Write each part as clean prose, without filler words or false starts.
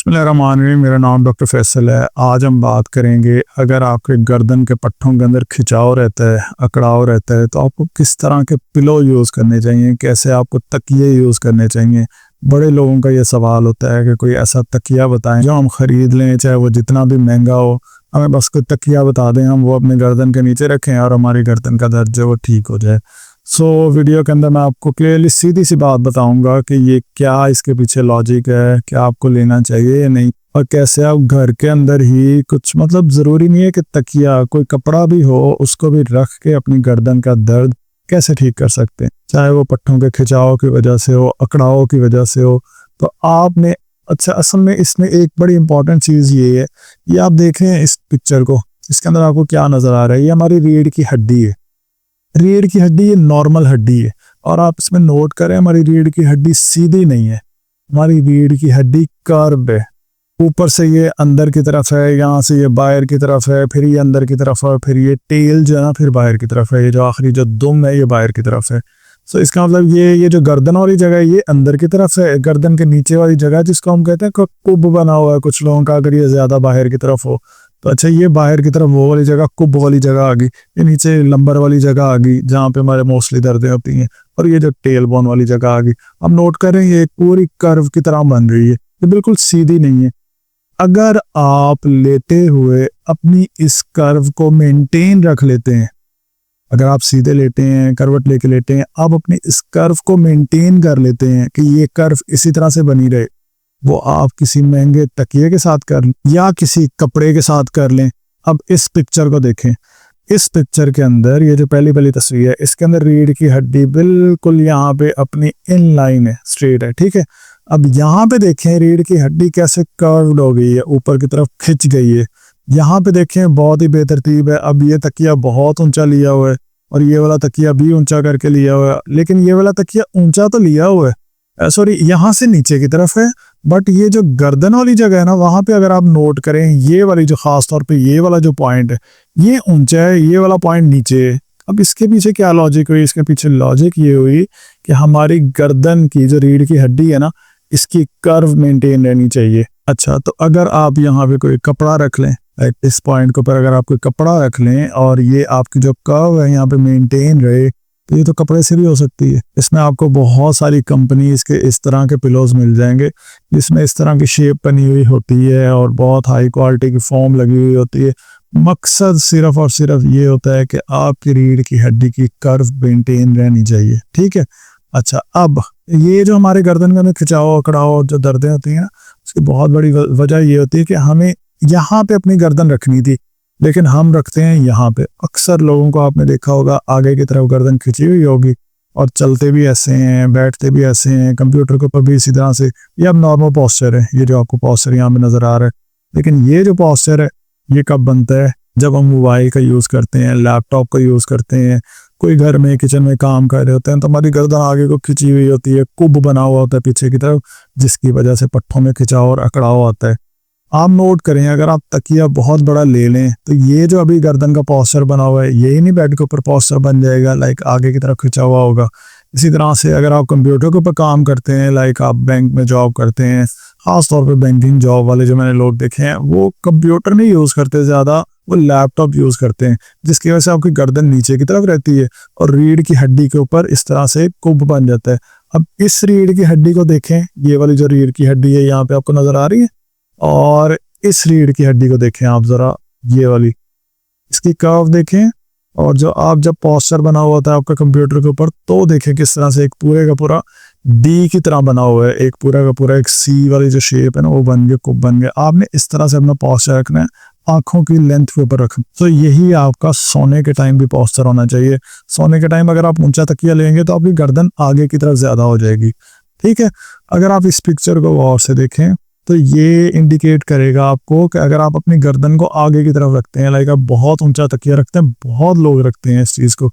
बिस्मिल्लाहिर्रहमानिर्रहीम। मेरा नाम डॉक्टर फैसल है। आज हम बात करेंगे, अगर आपके गर्दन के पट्टों के अंदर खिंचाव रहता है, अकड़ाव रहता है, तो आपको किस तरह के पिलो यूज़ करने चाहिए, कैसे आपको तकिए यूज़ करने चाहिए। बड़े लोगों का ये सवाल होता है कि कोई ऐसा तकिया बताएं जो हम ख़रीद लें, चाहे वो जितना भी महंगा हो, हमें बस कोई तकिया बता दें, हम वो अपने गर्दन के नीचे रखें और हमारी गर्दन का दर्द जो वो ठीक हो जाए। वीडियो के अंदर मैं आपको क्लियरली सीधी सी बात बताऊंगा कि ये क्या, इसके पीछे लॉजिक है, क्या आपको लेना चाहिए या नहीं, और कैसे आप घर के अंदर ही कुछ, मतलब ज़रूरी नहीं है कि तकिया, कोई कपड़ा भी हो उसको भी रख के अपनी गर्दन का दर्द कैसे ठीक कर सकते हैं, चाहे वो पट्टों के खिंचाव की वजह से हो, अकड़ाव की वजह से हो। तो आपने असल में इसमें एक बड़ी इंपॉर्टेंट चीज़ ये है, ये आप देखें इस पिक्चर को, इसके अंदर आपको क्या नज़र आ रहा है। ये हमारी रीढ़ की हड्डी है। रीढ़ की हड्डी ये नॉर्मल हड्डी है, और आप इसमें नोट करें, हमारी रीढ़ की हड्डी सीधी नहीं है, हमारी रीढ़ की हड्डी कर्व है। ऊपर से ये अंदर की तरफ है, यहाँ से ये बाहर की तरफ है, फिर ये अंदर की तरफ है, फिर ये टेल जो है ना फिर बाहर की तरफ है, ये जो आखिरी जो दुम है ये बाहर की तरफ है। इसका मतलब ये जो गर्दन वाली जगह है ये अंदर की तरफ है, गर्दन के नीचे वाली जगह जिसको हम कहते हैं कुब बना हुआ है कुछ लोगों का, अगर ये ज्यादा बाहर की तरफ हो तो अच्छा, ये बाहर की तरफ वो वाली जगह कुब वाली जगह आ गई, ये नीचे लंबर वाली जगह आ गई जहाँ पे हमारे मोस्टली दर्दें होती हैं, और ये जो टेल बोन वाली जगह आ गई। हम नोट करें ये एक पूरी कर्व की तरह बन रही है, ये बिल्कुल सीधी नहीं है। अगर आप लेटे हुए अपनी इस कर्व को मेंटेन रख लेते हैं, अगर आप सीधे लेटे हैं, करवट लेके लेटे हैं, आप अपनी इस कर्व को मेंटेन कर लेते हैं कि ये कर्व इसी तरह से बनी रहे, वो आप किसी महंगे तकिए के साथ कर लें या किसी कपड़े के साथ कर लें। अब इस पिक्चर को देखें, इस पिक्चर के अंदर ये जो पहली तस्वीर है, इसके अंदर रीढ़ की हड्डी बिल्कुल यहाँ पे अपनी इन लाइन है, स्ट्रेट है, ठीक है। अब यहाँ पे देखें रीढ़ की हड्डी कैसे कर्व्ड हो गई है, ऊपर की तरफ खिंच गई है। यहाँ पे देखें बहुत ही बेतरतीब है। अब ये तकिया बहुत ऊंचा लिया हुआ है और ये वाला तकिया भी ऊंचा करके लिया हुआ है, लेकिन ये वाला तकिया ऊंचा तो लिया हुआ है, सॉरी यहाँ से नीचे की तरफ है, बट ये जो गर्दन वाली जगह है ना, वहां पे अगर आप नोट करें, ये वाली जो खास तौर पे ये वाला जो पॉइंट है ये ऊंचा है, ये वाला पॉइंट नीचे है। अब इसके पीछे क्या लॉजिक हुई? इसके पीछे लॉजिक ये हुई कि हमारी गर्दन की जो रीढ़ की हड्डी है ना, इसकी कर्व मेंटेन रहनी चाहिए। अच्छा, तो अगर आप यहाँ पे कोई कपड़ा रख लें, इस पॉइंट के ऊपर अगर आप कोई कपड़ा रख लें और ये आपकी जो कर्व है यहाँ पे मेंटेन रहे, तो ये तो कपड़े से भी हो सकती है। इसमें आपको बहुत सारी कंपनीज के इस तरह के पिलोज मिल जाएंगे जिसमें इस तरह की शेप बनी हुई होती है और बहुत हाई क्वालिटी की फोम लगी हुई होती है। मकसद सिर्फ और सिर्फ ये होता है कि आपकी रीढ़ की हड्डी की कर्व मेंटेन रहनी चाहिए, ठीक है। अच्छा, अब ये जो हमारे गर्दन के अंदर खिंचाव अकड़ाव जो दर्दें होती हैं ना, उसकी बहुत बड़ी वजह ये होती है कि हमें यहाँ पे अपनी गर्दन रखनी थी, लेकिन हम रखते हैं यहाँ पे। अक्सर लोगों को आपने देखा होगा आगे की तरफ गर्दन खिंची हुई होगी और चलते भी ऐसे हैं, बैठते भी ऐसे हैं, कंप्यूटर के ऊपर भी इसी तरह से। ये अब नॉर्मल पोस्चर है, ये जो आपको पोस्चर यहाँ पे नजर आ रहा है। लेकिन ये जो पोस्चर है ये कब बनता है? जब हम मोबाइल का यूज करते हैं, लैपटॉप का यूज करते हैं, कोई घर में किचन में काम कर रहे होते हैं, तो हमारी गर्दन आगे को खिंची हुई होती है, कुब बना हुआ होता है पीछे की तरफ, जिसकी वजह से पट्टों में खिंचाव और अकड़ाव आता है। आप नोट करें, अगर आप तकिया बहुत बड़ा ले लें तो ये जो अभी गर्दन का पोस्चर बना हुआ है यही नहीं बेड के ऊपर पोस्चर बन जाएगा, लाइक आगे की तरफ खिंचा हुआ होगा। इसी तरह से अगर आप कंप्यूटर के ऊपर काम करते हैं, लाइक आप बैंक में जॉब करते हैं, खास तौर पे बैंकिंग जॉब वाले जो मैंने लोग देखे हैं, वो कंप्यूटर नहीं यूज़ करते ज़्यादा, वो लैपटॉप यूज़ करते हैं, जिसकी वजह से आपकी गर्दन नीचे की तरफ रहती है और रीढ़ की हड्डी के ऊपर इस तरह से कुब बन जाता है। अब इस रीढ़ की हड्डी को देखें, ये वाली जो रीढ़ की हड्डी है यहाँ पे आपको नजर आ रही है, और इस रीढ़ की हड्डी को देखें आप जरा, ये वाली, इसकी कर्व देखें, और जो आप जब पोस्चर बना हुआ था आपका कंप्यूटर के ऊपर, तो देखें किस तरह से एक पूरे का पूरा डी की तरह बना हुआ है, एक पूरा का पूरा एक सी वाली जो शेप है ना वो बन गया, कुब बन गया। आपने इस तरह से अपना पोस्चर रखना है, आंखों की लेंथ के ऊपर रखें। तो यही आपका सोने के टाइम भी पोस्चर होना चाहिए। सोने के टाइम अगर आप ऊंचा तकिया लेंगे तो आपकी गर्दन आगे की तरफ ज्यादा हो जाएगी, ठीक है। अगर आप इस पिक्चर को गौर से देखें तो ये इंडिकेट करेगा आपको कि अगर आप अपनी गर्दन को आगे की तरफ रखते हैं, लाइक आप बहुत ऊंचा तकिया रखते हैं, बहुत लोग रखते हैं इस चीज को,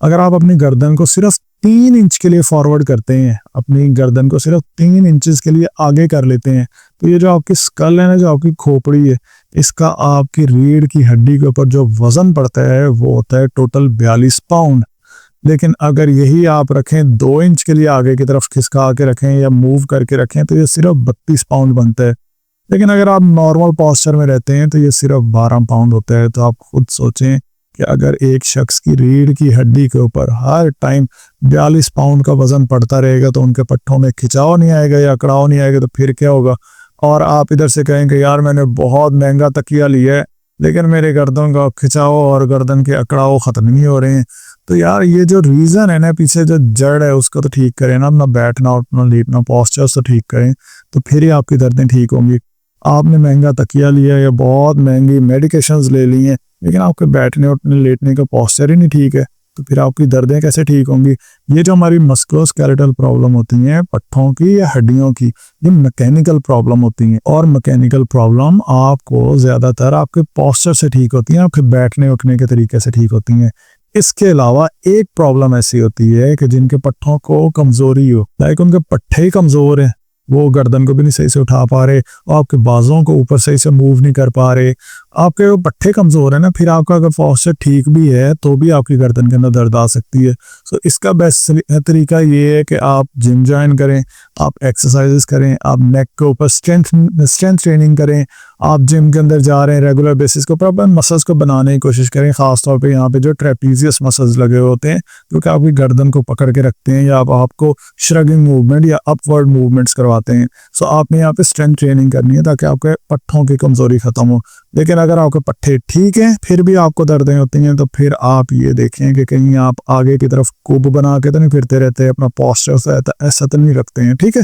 अगर आप अपनी गर्दन को सिर्फ 3 इंच के लिए फॉरवर्ड करते हैं, अपनी गर्दन को सिर्फ 3 इंचेस के लिए आगे कर लेते हैं, तो ये जो आपकी स्कल है ना, जो आपकी खोपड़ी है, इसका आपकी रीढ़ की हड्डी के ऊपर जो वजन पड़ता है वो होता है टोटल 42 पाउंड। लेकिन अगर यही आप रखें 2 इंच के लिए आगे की तरफ खिसका के रखें या मूव करके रखें, तो ये सिर्फ 32 पाउंड बनता है। लेकिन अगर आप नॉर्मल पॉस्चर में रहते हैं तो ये सिर्फ 12 पाउंड होता है। तो आप खुद सोचें कि अगर एक शख्स की रीढ़ की हड्डी के ऊपर हर टाइम 42 पाउंड का वजन पड़ता रहेगा तो उनके पट्टों में खिंचाव नहीं आएगा या अकड़ाव नहीं आएगा, तो फिर क्या होगा। और आप इधर से कहेंगे यार मैंने बहुत महंगा तकिया लिया है लेकिन मेरे गर्दन का खिंचाव और गर्दन के अकड़ाव खत्म नहीं हो रहे हैं। तो यार ये जो रीज़न है ना, पीछे जो जड़ है उसको तो ठीक करें ना, अपना बैठना उठना लेटना पॉस्चर तो ठीक करें, तो फिर ही आपकी दर्दें ठीक होंगी। आपने महंगा तकिया लिया या बहुत महंगी मेडिकेशंस ले ली हैं लेकिन आपके बैठने उठने लेटने का पॉस्चर ही नहीं ठीक है, तो फिर आपकी दर्दें कैसे ठीक होंगी। ये जो हमारी मस्कुलोस्केलेटल प्रॉब्लम होती हैं पट्ठों की या हड्डियों की, ये मैकेनिकल प्रॉब्लम होती हैं। और मैकेनिकल प्रॉब्लम आपको ज़्यादातर आपके पॉस्चर से ठीक होती हैं, आपके बैठने उठने के तरीके से ठीक होती हैं। इसके अलावा एक प्रॉब्लम ऐसी होती है कि जिनके पट्ठों को कमज़ोरी हो, लाइक उनके पट्ठे ही कमज़ोर हैं, वो गर्दन को भी नहीं सही से उठा पा रहे और आपके बाजों को ऊपर सही से मूव नहीं कर पा रहे, आपके वो पट्ठे कमज़ोर है ना, फिर आपका अगर पॉस्चर ठीक भी है तो भी आपकी गर्दन के अंदर दर्द आ सकती है। सो इसका बेस्ट तरीका ये है कि आप जिम ज्वाइन करें, आप एक्सरसाइजेस करें, आप नेक के ऊपर स्ट्रेंथ ट्रेनिंग करें, आप जिम के अंदर जा रहे हैं रेगुलर बेसिस के ऊपर अपन मसल्स को बनाने की कोशिश करें। ख़ासतौर पे यहाँ पे जो ट्रेपीजियस मसल्स लगे होते हैं क्योंकि आपकी गर्दन को पकड़ के रखते हैं या आपको श्रगिंग मूवमेंट या अपवर्ड मूवमेंट्स करवाते हैं। सो आपने यहाँ पे स्ट्रेंथ ट्रेनिंग करनी है ताकि आपके पट्ठों की कमज़ोरी ख़त्म हो। लेकिन अगर आपके पट्ठे ठीक हैं फिर भी आपको दर्दें होती हैं तो फिर आप ये देखें कि कहीं आप आगे की तरफ कुब बना के तो नहीं फिरते रहते, अपना पॉस्चर ऐसा तो नहीं रखते हैं, ठीक है।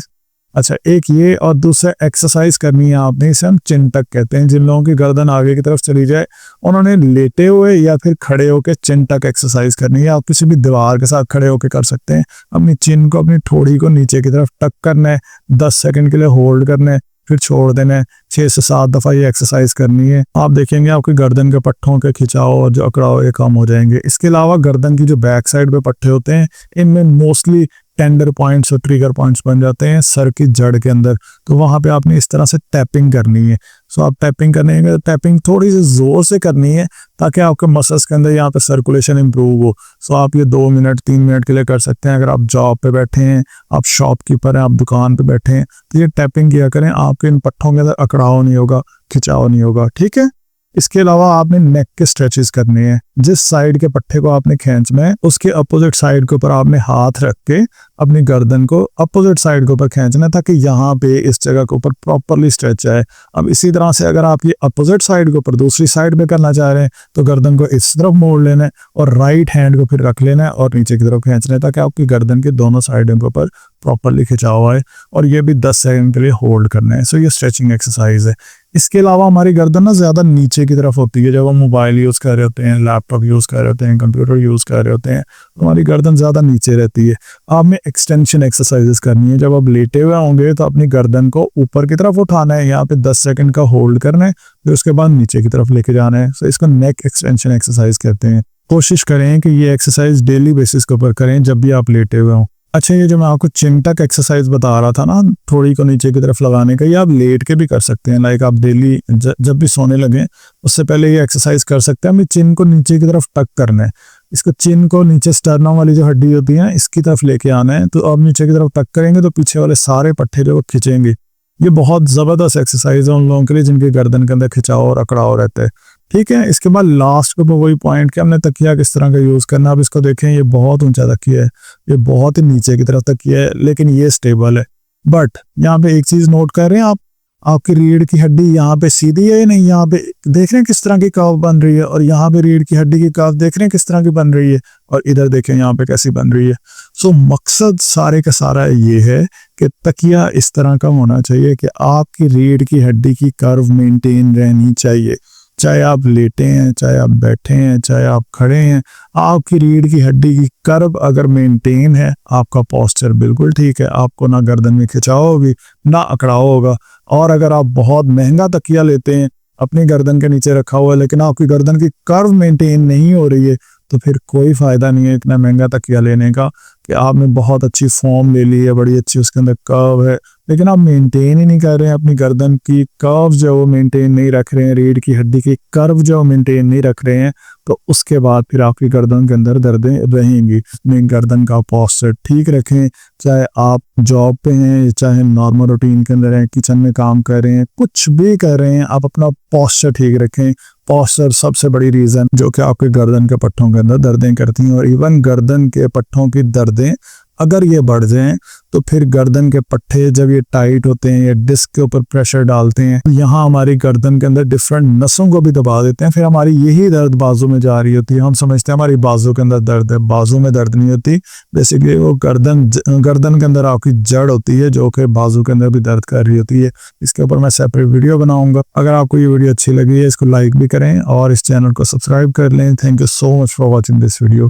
अच्छा, एक ये और दूसरा एक्सरसाइज करनी है आपने, इसे हम चिंटक कहते हैं। जिन लोगों की गर्दन आगे की तरफ चली जाए उन्होंने लेटे हुए या फिर खड़े होकर चिंटक एक्सरसाइज करनी है। आप किसी भी दीवार के साथ खड़े होकर कर सकते हैं। अपनी चिन को अपनी ठोड़ी को नीचे की तरफ टक करना है, 10 सेकंड के लिए होल्ड करना है, फिर छोड़ देना है। 6 से 7 दफ़ा ये एक्सरसाइज करनी है। आप देखेंगे आपके गर्दन के पट्ठों के खिंचाव और जो अकड़ाव ये कम हो जाएंगे। इसके अलावा गर्दन की जो बैक साइड पे पट्टे होते हैं इनमें मोस्टली टेंडर पॉइंट्स और ट्रिगर पॉइंट्स बन जाते हैं सर की जड़ के अंदर, तो वहाँ पे आपने इस तरह से टैपिंग करनी है। सो आप टैपिंग करने के टैपिंग थोड़ी सी ज़ोर से करनी है ताकि आपके मसल्स के अंदर यहाँ पे सर्कुलेशन इंप्रूव हो। सो आप ये 2 मिनट 3 मिनट के लिए कर सकते हैं। अगर आप जॉब पे बैठे हैं, आप शॉपकीपर हैं, आप दुकान पे बैठे हैं, तो ये टैपिंग किया करें। आपके इन पट्ठों के अंदर अकड़ाव नहीं होगा, खिंचाव नहीं होगा, ठीक है। इसके अलावा आपने नेक के स्ट्रेचेस करने हैं। जिस साइड के पट्टे को आपने खींचना है उसके अपोजिट साइड के ऊपर आपने हाथ रख के अपनी गर्दन को अपोजिट साइड के ऊपर खींचना है ताकि यहाँ पे इस जगह के ऊपर प्रॉपरली स्ट्रेच आए। अब इसी तरह से अगर आप ये अपोजिट साइड के ऊपर दूसरी साइड पे करना चाह रहे हैं तो गर्दन को इस तरफ मोड़ लेना है और राइट हैंड को फिर रख लेना है और नीचे की तरफ खींचना है ताकि आपकी गर्दन के दोनों साइडों के ऊपर प्रॉपरली खिंचाव आए, और ये भी 10 सेकंड के लिए होल्ड करना है। सो ये स्ट्रेचिंग एक्सरसाइज है। इसके अलावा हमारी गर्दन ना ज़्यादा नीचे की तरफ होती है। जब हम मोबाइल यूज़ कर रहे होते हैं, लैपटॉप यूज़ कर रहे होते हैं, कंप्यूटर यूज़ कर रहे होते हैं, तो हमारी गर्दन ज़्यादा नीचे रहती है। आपने एक्सटेंशन एक्सरसाइजेस करनी है। जब आप लेटे हुए होंगे तो अपनी गर्दन को ऊपर की तरफ उठाना है, यहाँ पे 10 सेकंड का होल्ड करना है, फिर उसके बाद नीचे की तरफ लेके जाना है। सो इसको नेक एक्सटेंशन एक्सरसाइज कहते हैं। कोशिश करें कि ये एक्सरसाइज डेली बेसिस के ऊपर करें जब भी आप लेटे हुए हों। अच्छा, ये जो मैं आपको चिंटक एक्सरसाइज बता रहा था ना, थोड़ी को नीचे की तरफ लगाने का, ये आप लेट के भी कर सकते हैं। लाइक आप डेली जब भी सोने लगे उससे पहले ये एक्सरसाइज कर सकते हैं। हमें चिन को नीचे की तरफ टक करना है। इसको चिन को नीचे स्टर्नम वाली जो हड्डी होती है इसकी तरफ लेके आना है। तो आप नीचे की तरफ टक करेंगे तो पीछे वाले सारे पट्टे जो खिंचेंगे। ये बहुत ज़बरदस्त एक्सरसाइज है उन लोगों के लिए जिनके गर्दन के अंदर खिंचाव और अकड़ाव रहता है, ठीक है। इसके बाद लास्ट पे वही पॉइंट कि हमने तकिया किस तरह का यूज़ करना। अब इसको देखें, ये बहुत ऊंचा तकिया है, ये बहुत ही नीचे की तरफ तकिया है, लेकिन ये स्टेबल है। बट यहाँ पे एक चीज़ नोट कर रहे हैं आप, आपकी रीढ़ की हड्डी यहाँ पे सीधी है या नहीं। यहाँ पे देख रहे हैं किस तरह की कर्व बन रही है, और यहाँ पे रीढ़ की हड्डी की कर्व देख रहे हैं किस तरह की बन रही है, और इधर देखें यहाँ पे कैसी बन रही है। सो मकसद सारे का सारा ये है कि तकिया इस तरह का होना चाहिए कि आपकी रीढ़ की हड्डी की कर्व मेंटेन रहनी चाहिए। चाहे आप लेटे हैं, चाहे आप बैठे हैं, चाहे आप खड़े हैं, आपकी रीढ़ की हड्डी की कर्व अगर मेंटेन है, आपका पोस्चर बिल्कुल ठीक है, आपको ना गर्दन में खिंचाव होगी ना अकड़ाव होगा। और अगर आप बहुत महंगा तकिया लेते हैं, अपनी गर्दन के नीचे रखा हुआ है, लेकिन आपकी गर्दन की कर्व मेंटेन नहीं हो रही है, तो फिर कोई फ़ायदा नहीं है इतना महंगा तकिया लेने का कि आपने बहुत अच्छी फॉर्म ले ली है, बड़ी अच्छी उसके अंदर कर्व है, लेकिन आप मेंटेन ही नहीं कर रहे हैं अपनी गर्दन की कर्व जो है वो मेंटेन नहीं रख रहे हैं, रीढ़ की हड्डी की कर्व जो मेंटेन नहीं रख रहे हैं, तो उसके बाद फिर आपकी गर्दन के अंदर दर्दें रहेंगी। अपनी गर्दन का पोस्चर ठीक रखें, चाहे आप जॉब पे हैं, चाहे नॉर्मल रूटीन के अंदर हैं, किचन में काम कर रहे हैं, कुछ भी कर रहे हैं, आप अपना पोस्चर ठीक रखें। पोस्चर सबसे बड़ी रीज़न जो कि आपके गर्दन के पट्टों के अंदर दर्दें करती हैं। और इवन गर्दन के पट्टों की दर्दें अगर ये बढ़ जाएं तो फिर गर्दन के पट्टे जब ये टाइट होते हैं या डिस्क के ऊपर प्रेशर डालते हैं, यहाँ हमारी गर्दन के अंदर डिफरेंट नसों को भी दबा देते हैं, फिर हमारी यही दर्द बाजू में जा रही होती है। हम समझते हैं हमारी बाजू के अंदर दर्द है, बाजू में दर्द नहीं होती। बेसिकली वो गर्दन के अंदर आपकी जड़ होती है जो कि बाजू के अंदर भी दर्द कर रही होती है। इसके ऊपर मैं सेपरेट वीडियो बनाऊंगा। अगर आपको ये वीडियो अच्छी लगी है इसको लाइक भी करें और इस चैनल को सब्सक्राइब कर लें। Thank you so much for watching this video.